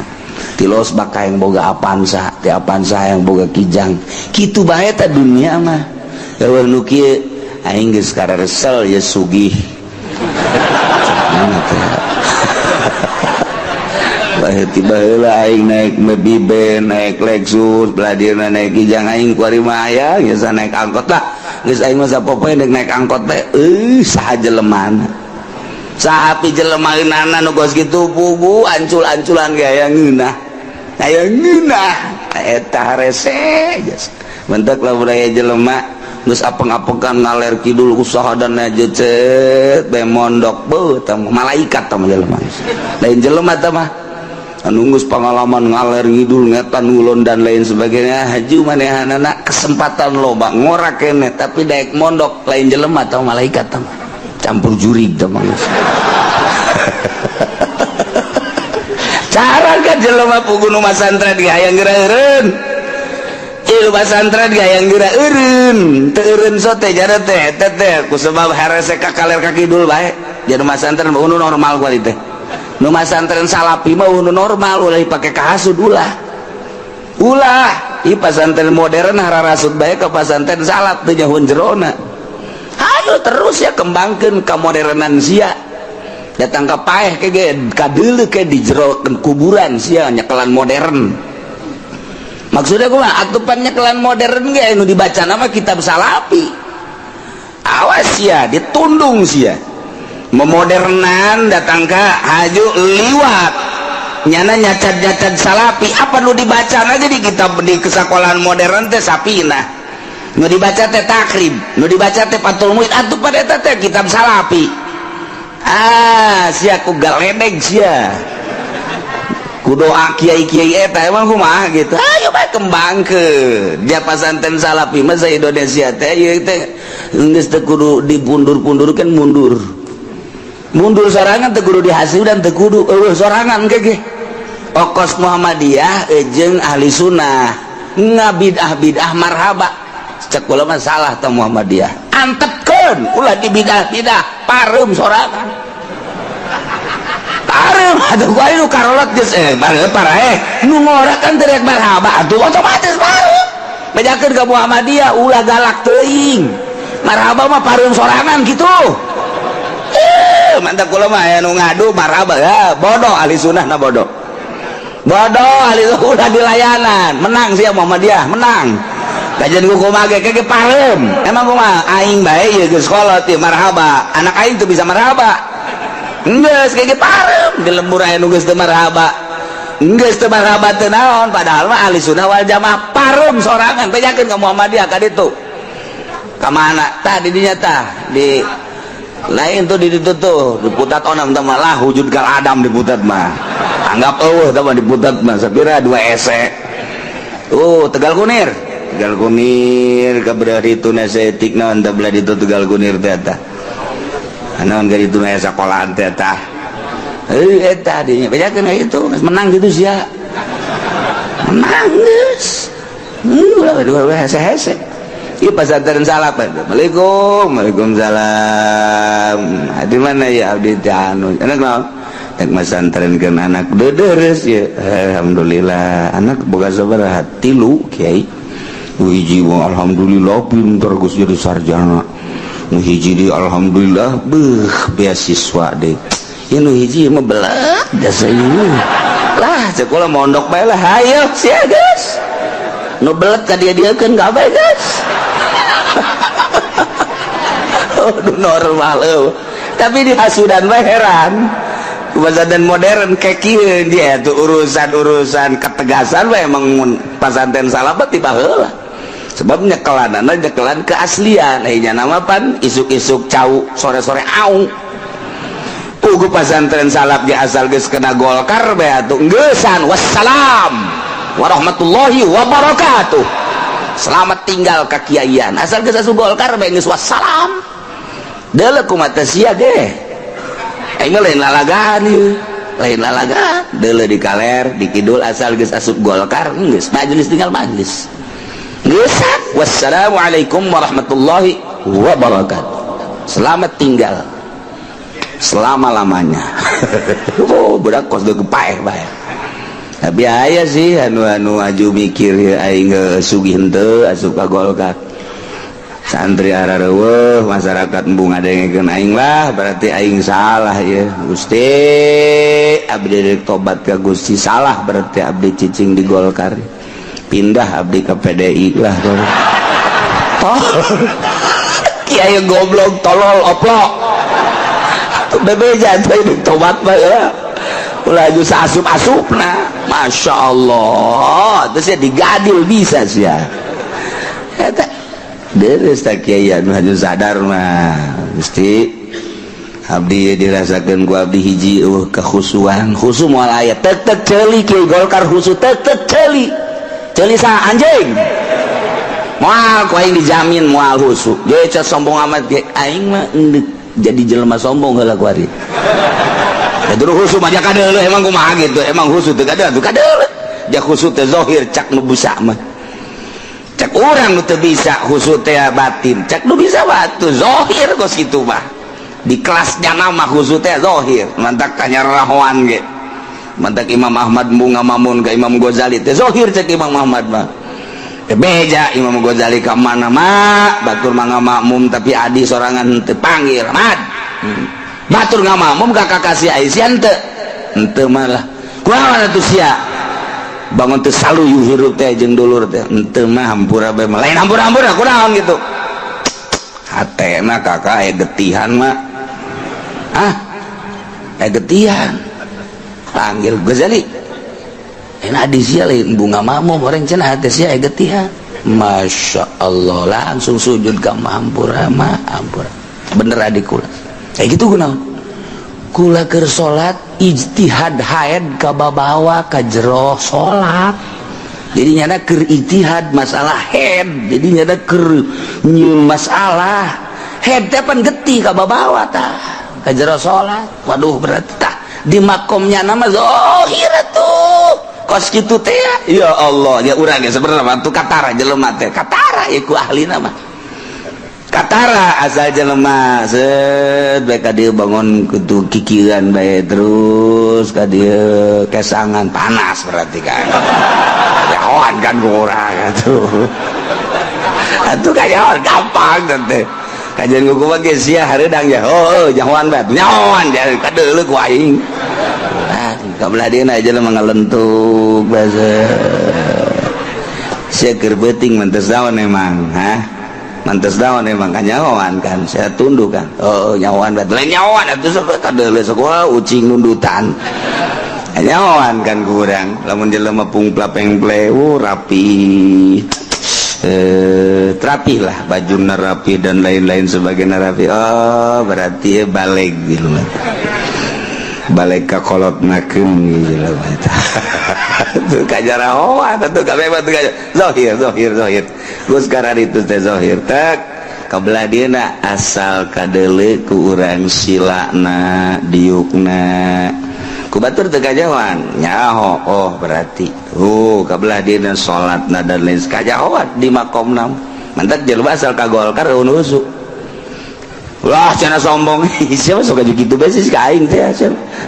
A: ti losbak hayang boga Avanza ti Avanza hayang boga kijang kitu bae ta dunia mah eueuh nu kieu aing geus karesel ya sugih tiba heula aing naik Maybach naik Lexus beladirna naik kijang aing kuari mah aya geus naik angkot lah geus aing mah sapopoe naik angkot teh saha jelemana saha pi jelemaeunana nu geus kitu pugu ancul-anculan ge aya ngeunah eta rese geus mentek lamun aya jelema geus apeng-apengan ngaler kidul usaha dan aja cet bae mondok beuh tah malaikat tah jelema lain jelema tah mah anu geus pengalaman ngaler ngidul ngetan ngulon dan lain sebagainya haji manehanana kesempatan loba ngora kene tapi daek mondok lain jelema atau malaikat tah campur jurig tah mangis cara ka jelema pugu nu masantren ge hayang geura eureun ieu masantren ge hayang geura eureun teu eureun sote jana teh teh ku sebab harese ka kaler ka kidul bae jadi masantren unu normal kuali teh nu masantren salapi mah unu normal ulah dipake kahasud ulah ieu pasantren modern hararasud bae ka pasantren salap teu nyahoun jerona hayu terus ya kembangkeun ka modernan sia datang ka paeh ke ge ka deuleu ke di jero kuburan sia nyekelan modern maksudnya kumaha atupan nyekelan modern ge nu dibacana mah kitab salapi awas ya ditundung sia memodernan datang ke haju liwat nyana nyacad salapi apa nu dibaca aja di kitab di kesakolahan modern teh sapina nu dibaca teh takrib nu dibaca teh patul muid atuh pada eta teh kitab salapi sia ku galedeg sia ku doa kiai-kiai eta emang kumaha gitu ayo bae kembangkeun dia pasantren salapi mah sa Indonesia teh ieu teh geus teu kudu dipundur-pundurkeun mundur sorangan teu kudu dihasil dan teu kudu sorangan ge okos Muhammadiyah jeung ahli sunnah ngabidah marhaba cek kula mah salah tah Muhammadiyah antepkeun ulah di bidah pareum sorangan pareum atuh ku anu karolot geus nu ngorakan teu rek marhaba atuh otomatis pareum bejakeun ka Muhammadiyah ulah galak teuing marhaba mah pareum sorangan kitu mantap kula mah aya nu ngadu marhaba ya bodoh ahli sunnah na bodoh ahli sunnah di layanan menang sia Muhammadiyah menang kajian ku kumaha ge kege pareum emang kumaha aing bae ieu geus kolot ieu marhaba anak aing tuh bisa marhaba geus kege pareum di lembur aya nu geus teu marhaba geus teu marhaba teu naon padahal mah ahli sunnah wal jamaah pareum sorangan bejakeun ka Muhammadiyah ka ditu ka mana tah di dinya tah di lain tuh di situ tuh diputat onam teman lah wujud kal Adam diputat mah anggap teman diputat mah sapira 2 ese Tegal Kunir kabar itu nasi etik naon teh belah itu Tegal Kunir teh tah naon ka ditu nasi sekolahan teh tah eta dinya bejakeun itu menang gitu sia menang geus ulah 2 hese ieu pasantren salap. Waalaikumsalam. Di mana ya abdi teh anu? Anak naon? Tek masantrenkeun anak deudeureuss ya. Alhamdulillah. Anak boga sabaraha? 3 Kiai.
B: hiji alhamdulillah pinter geus jadi sarjana, nu hiji di alhamdulillah beasiswa deh, nu hiji mah belat jasa ieu lah sekolah mondok bae lah hayo sia geus nu belet ka dia-diekeun ka bae geus normal tapi di hasudan mah heran pesantren modern kayak kieu dia tuh urusan ketegasan mah emang pesantren salafat tiba heula sebab nyekelan keaslian nya nama pan isuk-isuk cau sore-sore au ugu pesantren salaf ge asal geus kena Golkar bae atuh geeusan wassalam warahmatullahi wabarakatuh selamat tinggal ka kiaian asal geus asup Golkar bae geus wassalam deuleu kumaha sia ge aing lain lalagaan ieu lain lalagaan deuleu di kaler di kidul asal geus asup Golkar geus majelis tinggal majelis geus wassalamualaikum warahmatullahi wabarakatuh selamat tinggal selama-lamanya oh budak kos deuk paeh bae tapi aya sih anu aju mikir aing sugih henteu asup ka Golkar santri arareueuh masyarakat embung ngadengekeun aing lah berarti aing salah ya Gusti abdi deuk tobat ka Gusti salah berarti abdi cicing di Golkar pindah abdi ke PDI lah oh kiai goblok tolol oplok bebe jatuh deuk tobat bae lah ulah aju asup-asupna Masya Allah terus ya digadil bisa sih ya eta deres tak kiai anu haju sadar mah Gusti abdi dirasakeun ku abdi hiji kekhusuan khusu moal aya tek ceuli kiai Golkar khusu tek ceuli sa anjing moal ku aing dijamin moal khusu ge ca sombong amat ge aing mah endek jadi jelema sombong heula ku ari ya dulu khusu mah kadeuleuh emang kumaha gitu emang khusu teu kadeuleuh ja khusu teh zahir cak nu busa mah cek orang nu teu bisa khusu teh batin cek nu bisa batu zahir kos kitu mah di kelasnya nama khusu teh zahir mantak kanyarahoan ge mantak Imam Ahmad bunga mamun ka Imam Ghazali teh zahir cek Imam Ahmad mah beja Imam Ghazali ka mana mah batur mangga makmum tapi adi sorangan teu panggil Ahmad batur ngamamum ka kakasih Aisyah henteu malah kunaon atuh sia bangun teu saluyu hirup teh jeung dulur teh henteu mah hampura bae mah lain hampura-hampura kunaon gitu hatena kakak aya getihan mah aya getihan panggil Ghazali enak di sia lain bunga mamum orang cenah teh sia aya getihan Masya Allah langsung sujud ka hampura mah hampura bener adik kula kayak gitu kunaon kula keur salat ijtihad haid ka babawa ka jero salat jadi nyana keur ijtihad masalah haid jadi nyana keur nyieun masalah haid teh pan getih ka babawa tah ka jero salat waduh berarti tah di makomnya nama zahir atuh kos kitu teh ya Allah ya urang ge sebenarnya tuh katara jelema teh katara ya ku ahlina mah katara asal jelema set bae ka dieu bangun kudu kikiran bae terus ka dieu kesangan panas berarti kan kayawan kan urang atuh kayawan gampang teh kajian ku mah geus sia hareudang ya jahoan bae nyawan jadi kadeuleuh ku aing kabelah dieuna jelema ngalentuk basa sia keur beuting mantes daon emang mantes daon emang kanyawan kan saya tunduk kan nyawan bet lain nyawan atuh kadeuleuh sekolah ucing nundutan nyawan kan kurang lamun jelema pungpla pengple rapi rapih lah bajuna rapi dan lain-lain sebagainya rapi berarti balik gitu balik ka kolot nakeun gitu lah tuh kajarahoan atuh kabeh teh zahir geus karar itu teh zahir tak kabelah dieuna asal kadeuleuh ku urang silana diukna ku batur teu kajawan nyaho berarti kabelah dieuna salatna dan lain kajawan di makomna mantak jelema asal ka Golkar unusu wah cenah sombong siapa sok gitu bae sih ka aing teh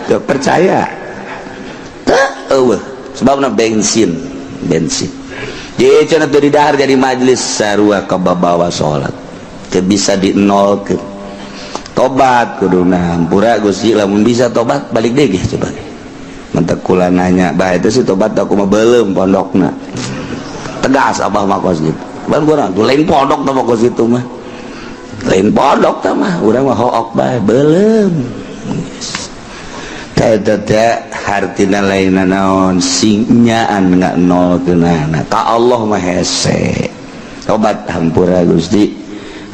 B: teu percaya teu sebabna bensin jadi cenah teu didahar jadi majelis sarua kababawa salat teu bisa dinolkeun tobat kuduna hampura Gusti lamun bisa tobat balik deui coba mentek kula nanya bae teh si tobat aku mah beuleum pondokna tegas abah mah kos gitu ban kurang tuh lain pondok teh kos itu mah lain pondok teh mah urang mah hook bae beuleum teh hartina lainna naon singyaan nolkeunana ka Allah mah hese tobat hampura Gusti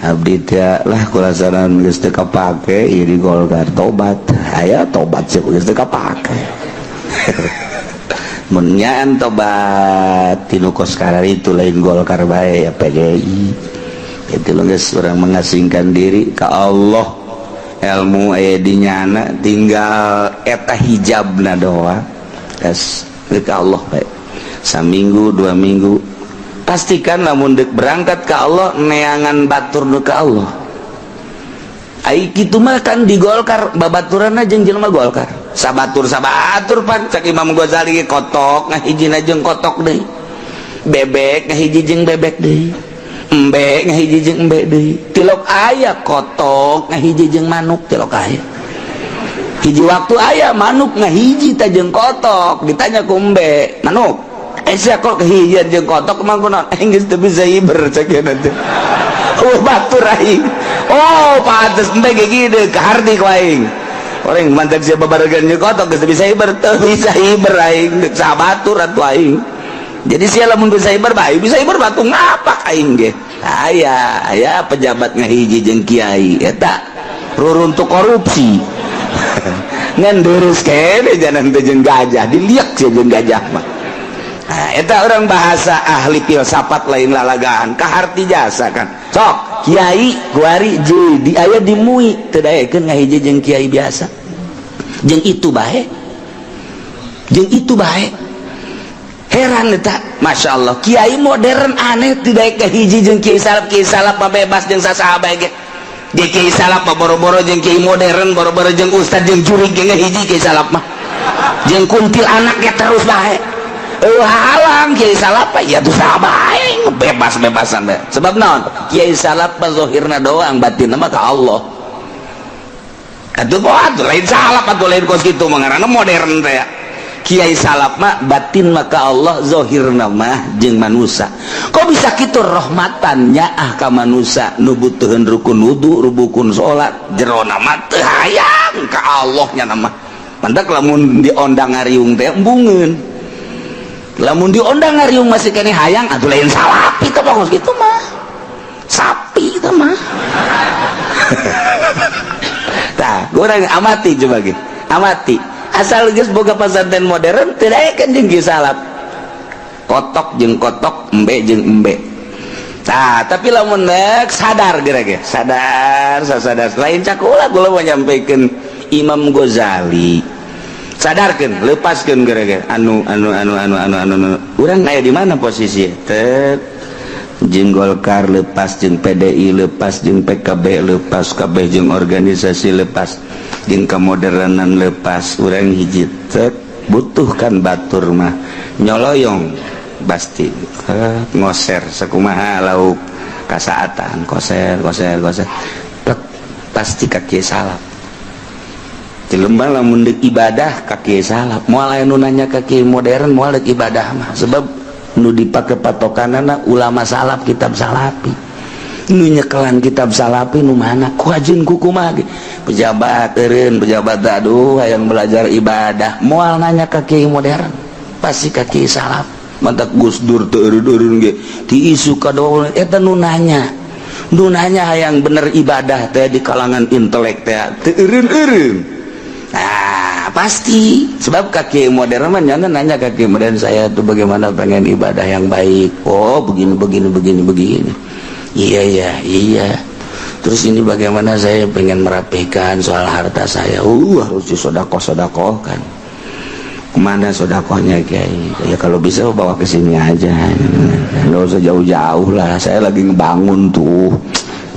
B: abdi teh lah kula saran geus teu kapake ieu di Golkar tobat aya tobat sih geus teu kapake mun nyaan tobat tinu kos karar itu lain Golkar bae ya PGI itu lo geus urang mengasingkan diri ka Allah ilmu aya di nyana tinggal eta hijabna doa geus ka Allah bae saminggu 2 minggu pastikan lamun deuk berangkat ka Allah neangan batur nu ka Allah ai kitu mah kan di Golkar babaturanna jeung jelema Golkar sabatur pan cak Imam Ghazali kotok ngahijina jeung kotok deui bebek ngahiji jeung bebek deui embe ngahiji jeung embe deui tilok aya kotok ngahiji jeung manuk tilok aya hiji waktu aya manuk ngahiji ta jeung kotok ditanya ku embe manuk sia kok kehijian jeung kotok mah kunaon geus teu bisa hiber cak teh oh batur aing oh pantes embe ge kieu kahardi ku aing orang mantak siapa barengan jeung kotok geus teu bisa hiber teu bisa hiber aing sabatur atuh aing jadi sia lamun bisa hiber bae bisa hiber batu ngapak aing ge aya pejabat ngahiji jeung kiai eta ruruntuk korupsi ngan deurus kene janan teh jeung gajah diliak sia jeung gajah mah eta orang bahasa ahli filsafat lain lalagaan kaharti jasa kan sok kiai kuari jadi aya di MUI teu daekeun ngahiji jeung kiai biasa jeung itu bae heran eta Masya Allah kiai modern aneh tidak kahiji jeung kiai salap mah bebas jeung sasaha bae ge di kiai salap mah boro-boro jeung kiai modern boro-boro jeung ustad jeung jurig ge ngahiji kiai salap mah jeung kuntil anak ge terus bae halang kiai salap ya tuh sabae bebas-bebasan bae sebab naon kiai salap mah zahirna doang batinna mah ka Allah atuh lain salap atuh lain kos kitu mah ngaranna modern teh kiai salap mah batin maka Allah zahirna mah jeung manusia kok bisa kitu rahmatannya ka manusia nu butuheun rukun wudu rukun salat jerona mah teu hayang ka Allah nya mah mandak lamun diondang ngariung teh embungeun lamun diondang ngariung masih kene hayang atuh lain salapi teh bagus kitu mah sapi teh mah tah urang amati coba gitu amati asal geus boga pasantren modern teu daekeun jeung kieu salap kotok jeung kotok embe jeung embe tah tapi lamun sadar geura sadar lain cakula kula mau nyampikeun Imam Ghazali sadarkeun lepaskeun geura anu urang aya di mana posisi teu jeung Golkar lepas jeung PDI lepas jeung PKB lepas kabeh jeung organisasi lepas jeung kemodernan lepas urang hiji butuhkan batur mah nyoloyong pasti ngoser sakumaha lauk kasaatan koser pasti kaki salap jelema lamun deuk ibadah kaki salap moal aya nu nanya kaki modern moal deuk ibadah mah sebab nu dipake patokanana ulama salap kitab salapi nu nyekelan kitab salapi nu mana ku ajeun kumaha ge pejabat eureun pejabat aduh hayang belajar ibadah moal nanya ka kiai modern pasti ka kiai salap mantak Gus Dur teu eureun ge ti isu kadoa eta nu nanya hayang bener ibadah teh di kalangan intelek teh teu eureun nah pasti sebab ka kiai modern mah nanya ka kiai modern saya tuh bagaimana pengen ibadah yang baik oh begini iya terus ini bagaimana saya pengen merapihkan soal harta saya harus disodakoh kan kemana sodakohnya kiai ya kalau bisa bawa ke sini aja nggak usah jauh-jauh lah saya lagi ngebangun tuh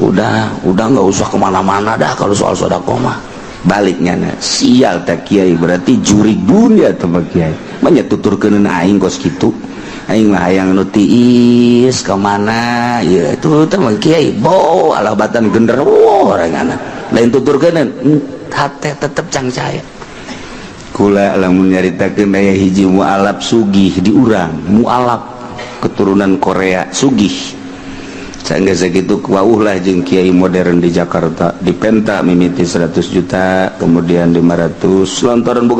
B: udah nggak usah kemana-mana dah kalau soal sodakoh mah baliknya sial tak kiai berarti juri dunia tuh kiai banyak tuturkeun aing kos kitu
A: aing mah hayang nu tiis ka mana ya itu teh mah kiai bo alabatan genderuwo orangana lain tuturkeun hate tetep cangcaya kula lamun nyaritakeun aya hiji mualaf sugih di urang mualaf keturunan Korea sugih sangga sakitu wauh lah jeung kiai modern di Jakarta di penta mimiti 100 juta kemudian 500 lantaran boga